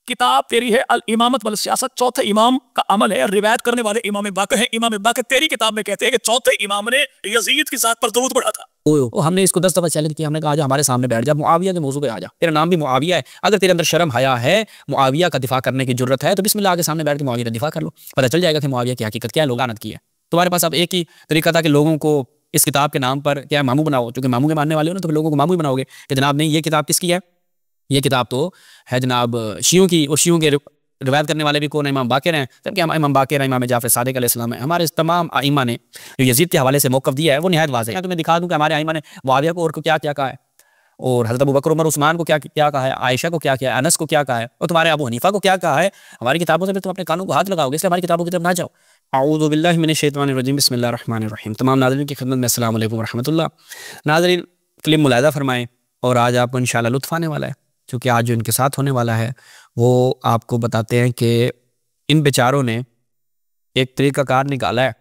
किताब तेरी है अल इमामत वल सियासत, चौथे इमाम का अमल है। रिवायत करने वाले इमाम बाकर हैं। इमाम बाकर तेरी किताब में कहते हैं कि चौथे इमाम ने यजीद की जात पर दरूद पढ़ा था। हमने इसको 10 दफा चैलेंज किया, हमने कहा हमारे सामने बैठ जा, मुआविया के मौजू पे आ जा, तेरा नाम भी मुआविया है, अगर तेरे अंदर शर्म हया है, मुआविया का दिफा करने की जरूरत है तो बिस्मिल्लाह आगे सामने बैठ के मुआविया का दिफा कर लो, पता चल जाएगा कि मुआविया की हकीकत क्या है, लोग लानत की है। तुम्हारे पास अब एक ही तरीका था कि लोगों को इस किताब के नाम पर क्या मामू बनाओ, क्योंकि मामू के मानने वाले हो ना, तो लोगों को मामू ही बनाओगे कि जनाब नहीं ये किताब किसकी है, ये किताब तो है जनाब शियों की, और शियों के रिवायत करने वाले भी कौन है, इमाम बाकिर हैं, जबकि इमाम बाकिर हैं, इमाम जाफर सादिक अलैहिस्सलाम है। हमारे तमाम आइमा ने जो यजीद के हवाले से मौक़िफ़ दिया है वो निहायत वाज़ेह है। तो मैं दिखा दूँ कि हमारे आइमा ने मुआविया को और को क्या क्या कहा है, और हज़रत अबू बकर उमर उस्मान को क्या क्या कहा है, आयशा को क्या क्या है, अनस को क्या कहा है, और तुम्हारे अबू हनीफा को क्या कहा है। हमारी किताबों से फिर तुम अपने कानों को हाथ लगाओगे, इसलिए हमारी किताबों की तरफ ना जाओ। अऊज़ु बिल्लाहि मिनश शैतानिर रजीम, बिस्मिल्लाहिर रहमानिर रहीम। तमाम नाज़रीन की खिदमत में अस्सलाम वालेकुम व रहमतुल्लाह। नाज़रीन क्लिप मुलाहिज़ा फरमाएँ, और आज आपको इंशाअल्लाह लुत्फ़ आने वाला है, क्योंकि आज जो इनके साथ होने वाला है वो आपको बताते हैं कि इन बेचारों ने एक तरीक़ाकार निकाला है,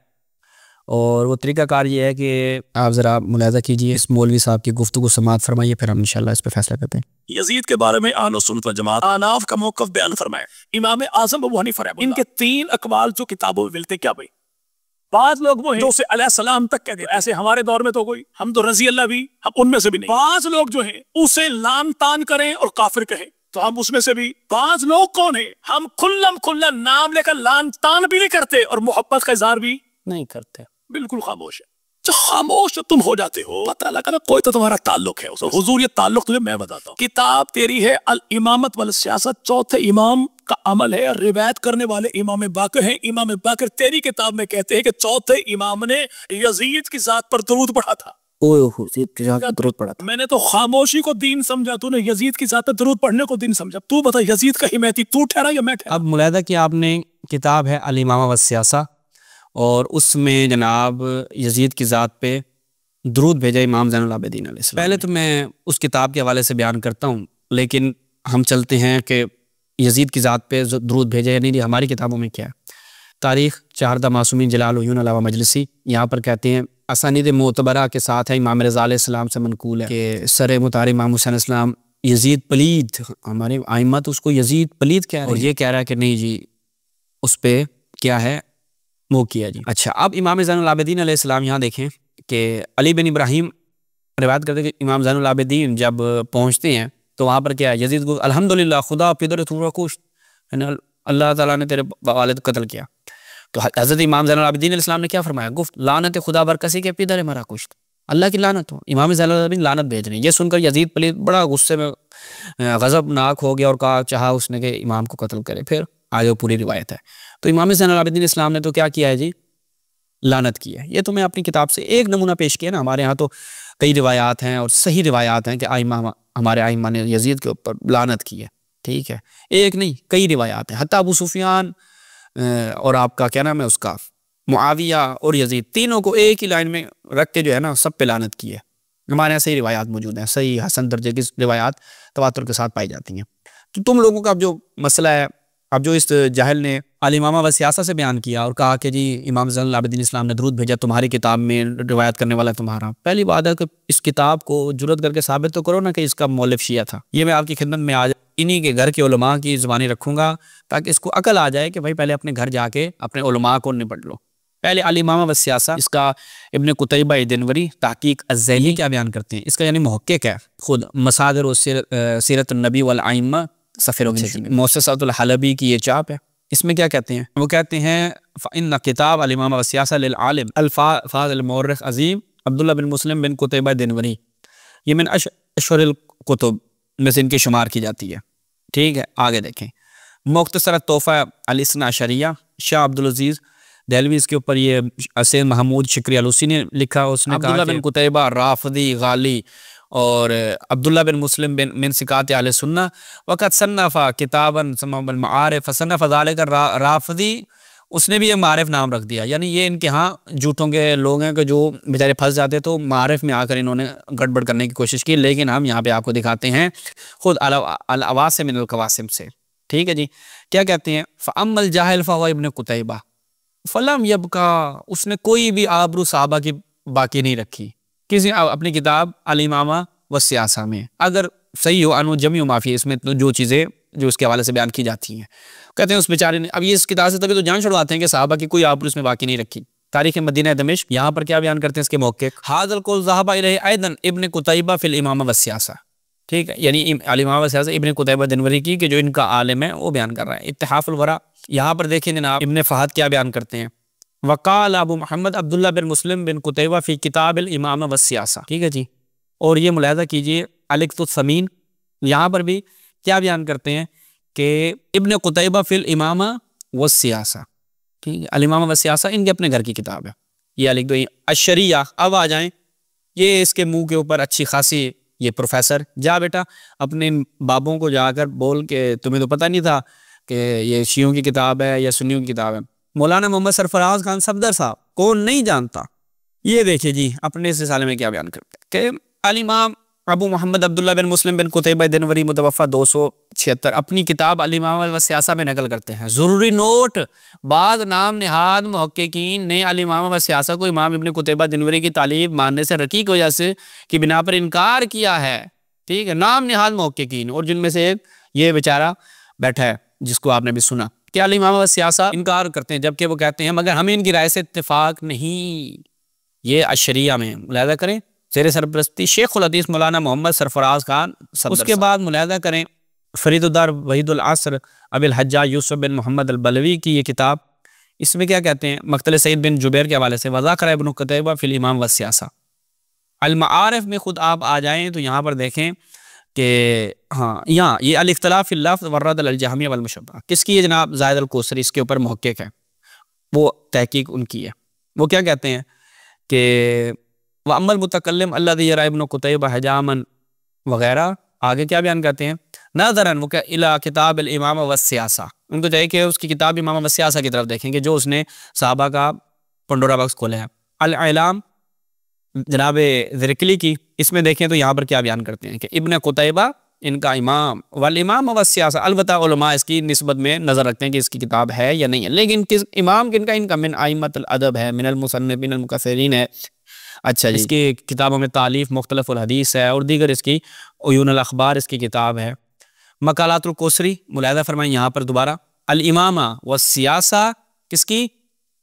और वो तरीक़ाकार ये है कि आप ज़रा मुलाहिज़ा कीजिए, इस मौलवी साहब की गुफ्तगू समाअत फरमाइए, फिर हम इंशाअल्लाह इस पर फैसला करते हैं। यजीद के बारे में अहले सुन्नत व जमात अहनाफ का मौक़िफ़ बयान फरमाए। इमाम आज़म अबू हनीफा रहमतुल्लाह, इनके 3 अक़वाल जो किताबों में मिलते क्या भाई, बाद लोग वो हैं जो से अलैहिस्सलाम तक कहते हैं, ऐसे हमारे दौर में तो कोई, हम तो रज़ी अल्लाह भी, हम उनमें से भी नहीं। बाज़ लोग जो हैं उसे लान तान करें और काफिर कहें तो हम उसमें से भी। बाज़ लोग कौन है, हम खुल्लम नाम लेकर लान तान भी नहीं करते और मोहब्बत का इज़हार भी नहीं करते, बिल्कुल खामोश है। जो खामोश तुम हो जाते हो, पता लगा ना कोई तो तुम्हारा ताल्लुक है उससे। हुजूर ये ताल्लुक तुझे मैं बताता हूँ। किताब तेरी है अल इमामत वल सियासत, चौथे इमाम का अमल है। रिवायत करने वाले इमाम बाकर हैं। इमाम बाकर तेरी किताब में कहते हैं कि चौथे इमाम ने यजीद की जात पर दरूद पढ़ा था। दरूद पढ़ा था। मैंने तो खामोशी को दीन समझा, तूने यजीद की जात पर दरूद पढ़ने को दीन समझा। तू बता यजीद का हिमायती तू ठहरा या मैं ठहरा? अब मुलाहिज़ा किया आपने, किताब है अल इमामा व सियासा, और उसमें जनाब यजीद की ज़ात पे दरूद भेजा इमाम ज़ैनुल आबिदीन अलैहिस्सलाम। पहले तो मैं उस किताब के हवाले से बयान करता हूँ, लेकिन हम चलते हैं कि यजीद की ज़ात पे दरूद भेजा या नहीं हमारी किताबों में क्या है। तारीख़ चारदा मासूमीन जलाल उयून अलावा मजलिसी, यहाँ पर कहते हैं असानीद मोतबरा के साथ है, इमाम रज़ा अलैहिस्सलाम से मनकूल है कि सर मुतार इमाम हुसैन अलैहिस्सलाम यजीद पलीद, हमारे आइम्मा तो उसको यजीद पलीद कह रहे हैं, और ये कह रहा है कि नहीं जी उस पर क्या है वो किया जी। अच्छा, अब इमाम ज़ैनुल आबिदीन अलैहिस्सलाम यहाँ देखें कि अली बिन इब्राहिम रिवायत करते हैं कि इमाम ज़ैनुल आबिदीन जब पहुँचते हैं तो वहाँ पर क्या है, यजीद को अल्हम्दुलिल्लाह खुदा पिदर थूरा कुछ, अल्लाह ताला ने तेरे वालिद कत्ल किया। तो हज़रत इमाम ज़ैनुल आबिदीन अलैहिस्सलाम ने क्या फरमाया, गुफ्त लानत खुदा बर कसी के पिदर मरा कुछ, अल्लाह की लानत हो। इमाम ज़ैनुल आबिदीन लानत भेज रहे हैं। ये सुनकर यजीद पलीद बड़ा गुस्से में गज़बनाक हो गया और कहा चाहा उसने कि इमाम को कत्ल करे। फिर आगे पूरी रिवायत है। तो इमाम ज़ैनुल आबिदीन इस्लाम ने तो क्या किया है जी, लानत की है। ये तो मैं अपनी किताब से एक नमूना पेश किया ना, हमारे यहाँ तो कई रिवायात हैं और सही रिवायात हैं कि आइमा हमारे आइमा ने यजीद के ऊपर लानत की है, ठीक है, एक नहीं कई रिवायात हैं। हत्ता अबू सुफियान और आपका क्या नाम है उसका मुआविया और यजीद, तीनों को एक ही लाइन में रख के जो है ना सब पे लानत की है। हमारे यहाँ सही रिवायात मौजूद हैं, सही हसन दर्जे की रिवायात तवातुर के साथ पाई जाती हैं। तो तुम लोगों का अब जो मसला है, अब जो इस जाहिल ने अल इमामा व सियासा से बयान किया और कहा कि जी इमाम ज़ैनुल आबिदीन इस्लाम ने दरूद भेजा, तुम्हारी किताब में रिवायत करने वाला तुम्हारा, पहली बात है कि इस किताब को जुर्रत करके साबित तो करो ना कि इसका मौलिफ शिया था। ये मैं आपकी खिदमत में आज इन्हीं के घर के उलमा की ज़ुबानी रखूँगा ताकि इसको अकल आ जाए कि भाई पहले अपने घर जाके अपने उलमा को निपट लो। पहले अल इमामा व सियासा, इसका इब्न कुतैबा दिनवरी तहकीक अज़्ज़ैली क्या बयान करते हैं, इसका यानी मुहक्किक है खुद मसादिर व सीरत नबी वल आइम्मा सफ़ीर मुअस्ससतुल हलबी की ये चाप है। इसमें क्या कहते हैं, वो कहते हैं फ़इन्न किताब अल इमामा व सियासा लिल आलिम अल फाज़िल मुअर्रिख़ अज़ीम अब्दुल्लाह बिन मुस्लिम बिन कुतैबा दिनवरी, ये मिन अशहरुल कुतुब में से इनकी शुमार की जाती है, ठीक है। आगे देखें, मुख्तसर तोहफ़ा अल इस्ना अशरिया शाह अब्दुल अज़ीज़ दहलवी, इसके ऊपर ये सैयद महमूद शिकरी अलूसी ने लिखा। उसने अब्दुल्लाह बिन कुतैबा राफ़दी गाली और अब्दुल्लाह बिन मुस्लिम बिन मिन सिकात अहले सुन्ना वक़द सन्नफ़ा किताबन समअल मआरिफ़ सन्नफ़ ज़ालिका राफ़दी, उसने भी एक मारिफ नाम रख दिया। यानी ये इनके यहाँ झूठों के लोग हैं कि जो बेचारे फंस जाते तो मारिफ में आकर इन्होंने गड़बड़ करने की कोशिश की। लेकिन हम यहाँ पे आपको दिखाते हैं खुद अल अवासिम मिनल क़वासिम से, ठीक है जी। क्या कहते हैं, फ़अम्मल जाहिल फ़हुव इब्न कुतैबा फ़लम यबका, उसने कोई भी आबरू सहाबा की बाकी नहीं रखी किसी अपनी किताब अल इमामा व सियासा में। अगर सही हो अनु जमी माफ़ी, इसमें तो जो चीज़ें जो उसके हवाले से बयान की जाती हैं। कहते हैं उस बेचारे ने, अब ये इस किताब से तभी तो जान छुड़वाते हैं कि सहाबा की कोई आबरू इसमें बाकी नहीं रखी। तारीख मदीना दमिश्क यहाँ पर क्या बयान करते हैं इसके मौके, हाज़ल कुल ज़हबा इलैहि ऐदन इब्न कुतैबा फिल इमामा व सियासा, ठीक है, यानी अल इमामा व सियासा इब्न कुतैबा दिनवरी की, कि जो इनका आलिम है वो बयान कर रहा है। इत्तिहाफुल वरा यहाँ पर देखें जनाब, इब्न फहद क्या बयान करते हैं, वकाल अबू मोहम्मद अब्दुल्ला बिन मुस्लिम बिन कुतैबा फ़ी किताब अल इमामा व सियासा, ठीक है जी। और ये मुलाहिज़ा कीजिए अलिक़्तुस समीन, यहाँ पर भी क्या बयान करते हैं कि इब्न कुतैबा फिल इमामा व सियासा, ठीक है, अल इमामा व सियासा इनके अपने घर की किताब है, ये लिख दो। अशरिया, अब आ जाएं, ये इसके मुंह के ऊपर अच्छी खासी, ये प्रोफेसर, जा बेटा अपने बाबों को जाकर बोल के तुम्हें तो पता नहीं था कि ये शियों की किताब है या सुन्नियों की किताब है। मौलाना मोहम्मद सरफराज खान सफदर साहब, कौन नहीं जानता, ये देखिए जी अपने इस रिसाले में क्या बयान करते हैं कि अल इमाम अबू मोहम्मद अब्दुल्ला बिन मुस्लिम बिन कुतैबा दिनवरी मुतवफ़ा 276 अपनी किताब अल इमामा व सियासा में नकल करते हैं। ज़रूरी नोट, बाद नाम निहाद मुहक्किकीन ने अल इमामा व सियासा को इमाम इब्न कुतैबा दिनवरी की तालीम मानने से रकीक वजह से की बिना पर इनकार किया है, ठीक है, नाम निहाद मुहक्किकीन, और जिनमें से एक ये बेचारा बैठा है जिसको आपने भी सुना कि अल इमामा व सियासा इनकार करते हैं, जबकि वो कहते हैं मगर हमें इनकी राय से इत्तेफाक नहीं। ये अशरिया में मुलाहिज़ा करें, ज़ेर सरपरस्ती शेखुल हदीस मौलाना मोहम्मद सरफराज खान। उसके बाद मुलाहिज़ा करें फरीदुद्दार वहीदुल असर अबिल हज्जाज यूसुफ बिन मोहम्मद अल बलवी की ये किताब, इसमें क्या कहते हैं, मक्तल सईद बिन जुबैर के हवाले से, वज़ाकर इब्न कुतैबा फिल इमाम व सियासा। अल माआरिफ में खुद आप आ जाएँ तो यहाँ पर देखें कि हाँ, यहाँ ये अल इख्तिलाफ फिल लफ्ज़ व रद्द अल जहमिया वल मुशब्बह किसकी है जनाब, ज़ाहिद अल कोसरी, इसके ऊपर मुहक्किक है, वो तहकीक उनकी है। वो क्या कहते हैं कि व अम्मल मुतकल्लिम अल्लज़ी यरा इब्न कुतैबा हजामन वगैरह, आगे क्या बयान करते हैं, नज़रन वो क्या इला किताब अल इमामा व सियासा, उनको चाहिए कि उसकी किताब इमामा व सियासा की तरफ देखेंगे जो उसने सहाबा का पंडोरा बॉक्स खोला है। अल इलाम जनाब ज़िरकली की, इसमें देखें तो यहाँ पर क्या बयान करते हैं कि इब्न कुतैबा इनका इमाम, वल इमाम व सियासा, अलबत्ता उलमा इसकी निस्बत में नज़र रखते हैं कि इसकी किताब है या नहीं है, लेकिन किस इमाम किनका, इनका मिन आइम्मतुल अदब है, मिनल मुसन्निफीन अल मुकस्सिरीन है। अच्छा जी, इसकी किताबों में तालीफ मुख्तलिफुल हदीस है और दीगर इसकी उयून अल अखबार इसकी किताब है। मकालातुल कोसरी मुलाहिज़ा फरमाएं यहाँ पर दोबारा, अल इमामा व सियासा किसकी,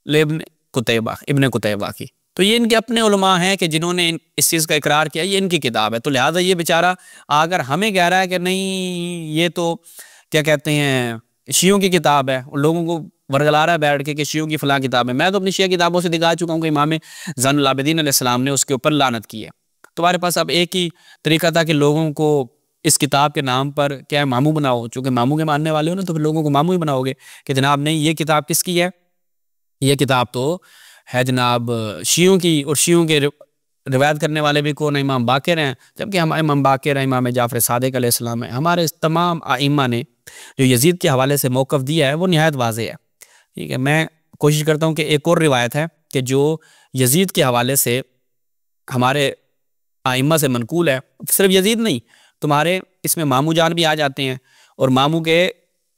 इब्न कुतैबा, इब्न कुतैबा की। तो ये इनके अपने उलमा हैं कि जिन्होंने इस चीज़ का इकरार किया, ये इनकी किताब है। तो लिहाजा ये बेचारा अगर हमें कह रहा है कि नहीं ये तो क्या कहते हैं शियों की किताब है, और लोगों को वर्गला रहा है बैठ के कि शियों की फ़लाँ किताब है, मैं तो अपनी शिया किताबों से दिखा चुका हूँ कि इमाम ज़ैनुल आबिदीन अलैहिस्सलाम ने उसके ऊपर लानत की है। तुम्हारे पास अब एक ही तरीका था कि लोगों को इस किताब के नाम पर क्या है मामू बनाओ, चूँकि मामू के मानने वाले हो ना तो फिर लोगों को मामू ही बनाओगे कि जनाब नहीं ये किताब किसकी है, ये किताब तो है जनाब शियों की, और शियों के रिवायत करने वाले भी कौन, इमाम बाक़िर हैं, जबकि हमारे इमाम बाक़िर हैं, इमाम जाफ़र सादिक़ अलैहिस्सलाम है। हमारे तमाम आइम्मा ने जो यजीद के हवाले से मौक़िफ़ दिया है वो निहायत वाज़ेह है, ठीक है। मैं कोशिश करता हूँ कि एक और रिवायत है कि जो यजीद के हवाले से हमारे आइम्मा से मनकूल है, सिर्फ यजीद नहीं, तुम्हारे इसमें मामू जान भी आ जाते हैं, और मामू के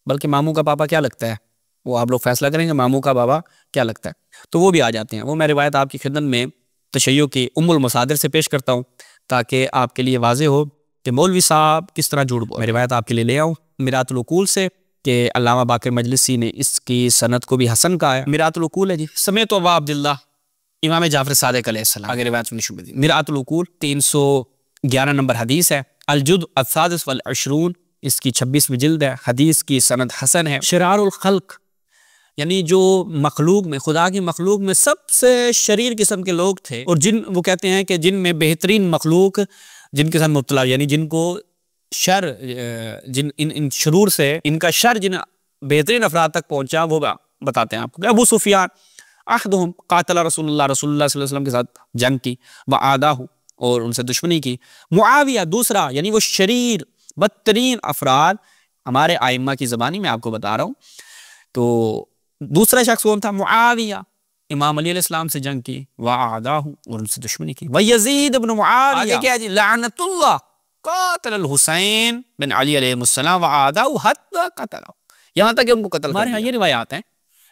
बल्कि मामू का पापा क्या लगता है वो आप लोग फैसला करेंगे, मामू का बाबा क्या लगता है, तो वो भी आ जाते हैं। वो मैं रिवायत आपकी खिदमत में तशय्युअ की उम्मुल मसादिर से पेश करता हूँ ताकि आपके लिए वाज़ेह हो कि मौलवी साहब किस तरह झूठ बोले। मैं रिवायत आपके लिए ले आऊँ मिरातुल उकूल से कि अल्लामा बाक़िर मजलिसी ने इसकी सनद को भी हसन कहा है। मिरातुल उकूल है जी, समेत अबा अब्दुल्लाह इमाम जाफ़र सादिक़ अलैहिस्सलाम, आगे रिवायत सुनी शुभ दी। मिरातुल उकूल 311 नंबर हदीस है। अल-जुज़ अस-सादिस वल अशरून इसकी 26वीं जिल्द है, हदीस की सनद हसन है। शिरारुल खल्क़ यानी जो मखलूक में, खुदा की मखलूक में सबसे शरीर किस्म के लोग थे, और जिन वो कहते हैं कि जिन में बेहतरीन मखलूक जिनके साथ मुब्तला, यानी जिनको शर जिन इन शरूर से इनका शर जिन बेहतरीन अफराद तक पहुंचा वो बताते हैं आपको। अबू सुफियान अहदुहुम क़ातला रसूलुल्लाह सल्लल्लाहु अलैहि वसल्लम के साथ जंग की, व आदाहु और उनसे दुश्मनी की। मुआविया दूसरा, यानी वो शरीर बदतरीन अफराद हमारे आइम्मा की ज़बानी में आपको बता रहा हूँ। तो दूसरा शख्स कौन था, मुआविया, इमाम अली अलैहिस्सलाम से जंग की, व आदाहु और उनसे दुश्मनी की। व यजीद इब्न मुआविया क्या जी, लानतुल्लाह क़ातल हुसैन बिन अली अलैहिस्सलाम व आदाहु हत्ता क़तलहु, यहाँ तक कि उनको कत्ल। हमारे यहाँ ये रिवायात हैं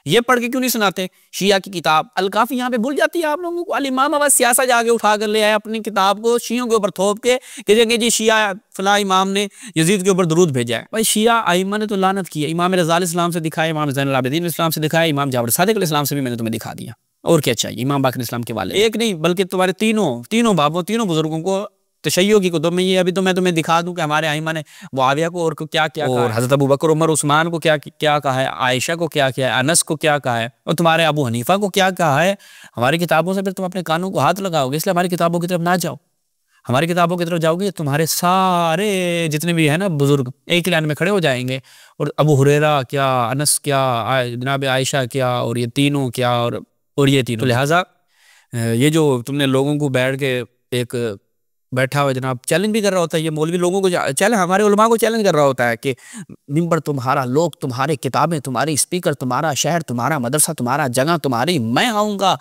ये पढ़ के क्यों नहीं सुनाते? शिया की किताब अल-काफ़ी यहाँ पे भूल जाती है आप लोगों को। अल-इमामा व सियासा जाके उठा कर ले आए अपनी किताब को शियों के ऊपर थोप के कहेंगे जी शिया फला इमाम ने यजीद के ऊपर दुरूद भेजा है। भाई शिया आइम्मा ने तो लानत की है। इमाम रज़ा अलैहिस्सलाम से दिखाया, इमाम ज़ैनुल आबिदीन इस्लाम से दिखाया, इमाम जाफर सादिक अलैहिस्सलाम से भी मैंने तुम्हें दिखा दिया। और क्या चाहिए? इमाम बाक़र इस्लाम के वाले एक नहीं बल्कि तुम्हारे तीनों बाबों, तीनों बुजुर्गों को तशय्यो की कुतुब में ये अभी तो मैं तुम्हें दिखा दूं कि हमारे आइमा ने मुआविया को और क्या क्या और हज़रत अबू बकर उमर उस्मान को क्या क्या कहा है, आयशा को क्या क्या है, अनस को क्या कहा है, और तुम्हारे अबू हनीफा को क्या कहा है। हमारी किताबों से फिर तुम अपने कानों को हाथ लगाओगे, इसलिए हमारी किताबों की तरफ ना जाओ। हमारी किताबों की तरफ जाओगे तुम्हारे सारे जितने भी है ना बुजुर्ग एक लाइन में खड़े हो जाएंगे, और अबू हुरैरा क्या, अनस क्या, जनाब आयशा क्या, और ये तीनों क्या, और ये तीनों। तो लिहाजा ये जो तुमने लोगों को बैठ के एक बैठा हुआ जनाब चैलेंज भी कर रहा होता है, ये मौलवी लोगों को चैलेंज, हमारे उलमा को चैलेंज कर रहा होता है कि मिंबर तुम्हारा, लोग तुम्हारे, किताबें तुम्हारी, स्पीकर तुम्हारा, शहर तुम्हारा, मदरसा तुम्हारा, जगह तुम्हारी, मैं आऊँगा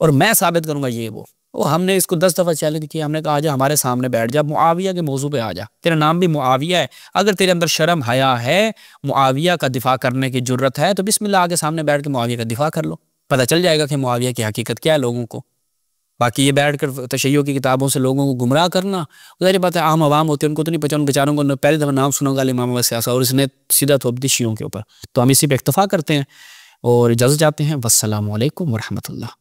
और मैं साबित करूँगा ये वो हमने इसको 10 दफ़ा चैलेंज किया। हमने कहा आजा हमारे सामने बैठ जा, मुआविया के मौजू पे आ जा, तेरा नाम भी मुआविया है, अगर तेरे अंदर शर्म हया है, मुआविया का दिफा करने की जुर्रत है तो बिस्मिल्लाह आगे सामने बैठ के मुआविया का दिफा कर लो, पता चल जाएगा कि मुआविया की हकीकत क्या है लोगों को। बाकी ये बैठ कर तशय्यो की किताबों से लोगों को गुमराह करना, ज़ाहिर बात है आम आवाम होते हैं उनको तो नहीं पहचान, बेचारों को पहली दफ़ा नाम सुनूंगा इमाम व सियासा और इसने सीधा थोप दी शियों के ऊपर। तो हम इसी पे इक्तफ़ा करते हैं और इजाज़त चाहते हैं। वस्सलामु अलैकुम वरहमतुल्लाह।